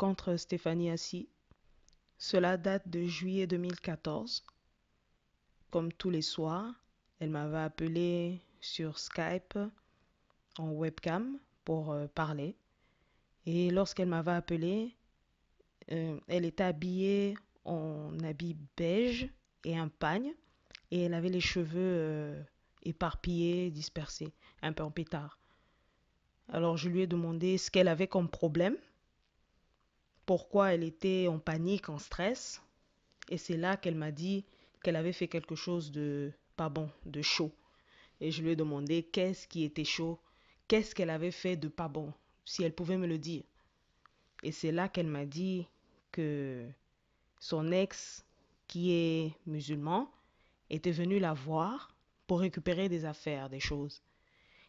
rencontre Stéphanie Assis. Cela date de juillet 2014. Comme tous les soirs, elle m'avait appelé sur Skype en webcam pour parler. Et lorsqu'elle m'avait appelé, elle était habillée en habit beige et un pagne. Et elle avait les cheveux éparpillés, dispersés, un peu en pétard. Alors je lui ai demandé ce qu'elle avait comme problème, pourquoi elle était en panique, en stress. Et c'est là qu'elle m'a dit qu'elle avait fait quelque chose de pas bon, de chaud. Et je lui ai demandé qu'est-ce qui était chaud, qu'est-ce qu'elle avait fait de pas bon, si elle pouvait me le dire. Et c'est là qu'elle m'a dit que son ex, qui est musulman, était venu la voir pour récupérer des affaires, des choses.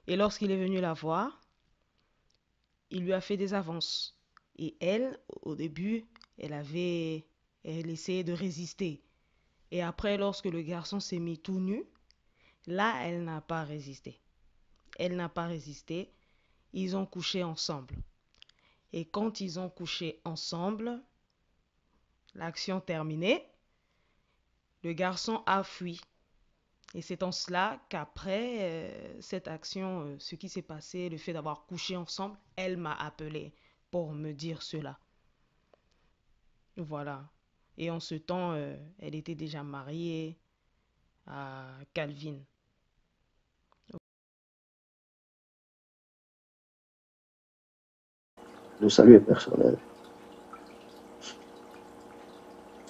Et lorsqu'il est venu la voir, il lui a fait des avances. Et elle, au début, elle essayait de résister. Et après, lorsque le garçon s'est mis tout nu, là, elle n'a pas résisté. Elle n'a pas résisté. Ils ont couché ensemble. Et quand ils ont couché ensemble, l'action terminée, le garçon a fui. Et c'est en cela qu'après cette action, ce qui s'est passé, le fait d'avoir couché ensemble, elle m'a appelé pour me dire cela. Voilà. Et en ce temps, elle était déjà mariée à Calvin. Le salut est personnel.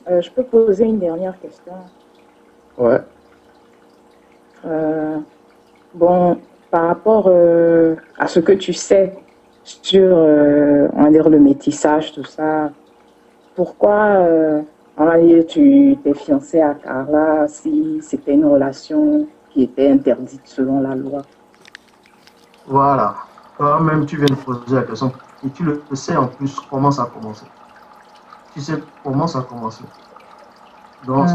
Je peux poser une dernière question? Ouais. Bon, par rapport à ce que tu sais sur, on va dire, le métissage, tout ça, pourquoi, on va dire, tu t'es fiancé à Carla si c'était une relation qui était interdite selon la loi? Voilà. Toi-même, tu viens de poser la question. Et tu le sais en plus comment ça a commencé. Tu sais comment ça a commencé. Donc,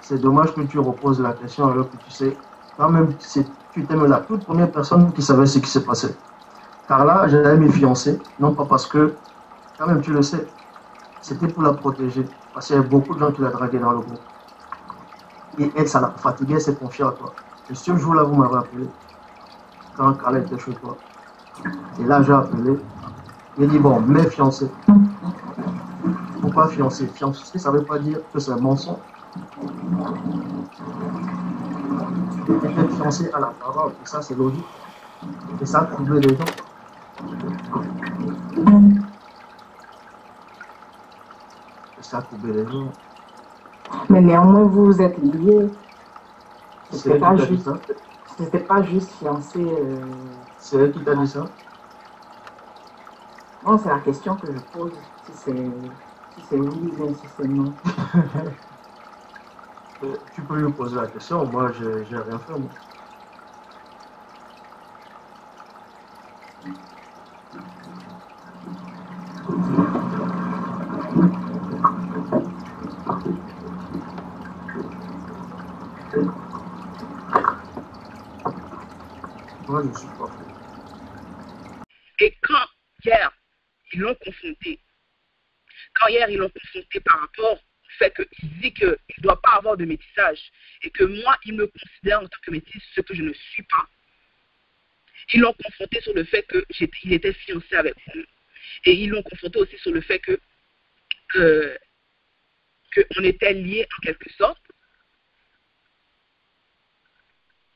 c'est dommage que tu reposes la question alors que tu sais. Toi-même, tu étais la toute première personne qui savait ce qui s'est passé. Car là, j'allais me fiancer, non pas parce que, quand même, tu le sais, c'était pour la protéger. Parce qu'il y avait beaucoup de gens qui la draguaient dans le groupe. Et elle, ça l'a fatiguée, elle s'est confiée à toi. Et ce jour-là, vous m'avez appelé, quand Carla était chez toi. Et là, j'ai appelé. Il dit, bon, mais fiancé. Pourquoi fiancé? Fiancé, ça ne veut pas dire que c'est un mensonge. Il était fiancé à la parole, et ça, c'est logique. Et ça a troublé les gens. Et ça a troublé les gens. Mais néanmoins, vous vous êtes liés. C'est elle qui t'a dit ça? C'était pas juste fiancé. C'est elle qui t'a dit ça? Non, c'est la question que je pose. Si c'est oui, bien si c'est non. Tu peux lui poser la question, moi, j'ai rien fait, moi. Moi, je suis pas fait. Et quand hier, ils l'ont confronté, par rapport au fait qu'il dit qu'il ne doit pas avoir de métissage et que moi, il me considère en tant que métisse, ce que je ne suis pas, ils l'ont confronté sur le fait qu'il était fiancé avec moi. Et ils l'ont confronté aussi sur le fait qu'on était liés en quelque sorte.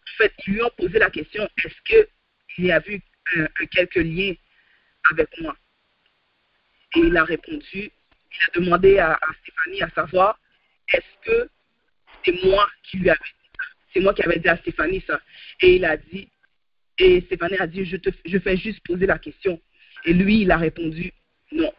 En fait, ils lui ont posé la question, est-ce qu'il y a eu quelques liens avec moi? Et il a répondu, il a demandé à Stéphanie à savoir, est-ce que c'est moi qui lui avais dit ça? C'est moi qui avais dit à Stéphanie ça. Et il a dit, et Stéphanie a dit, je fais juste poser la question. Et lui, il a répondu, non,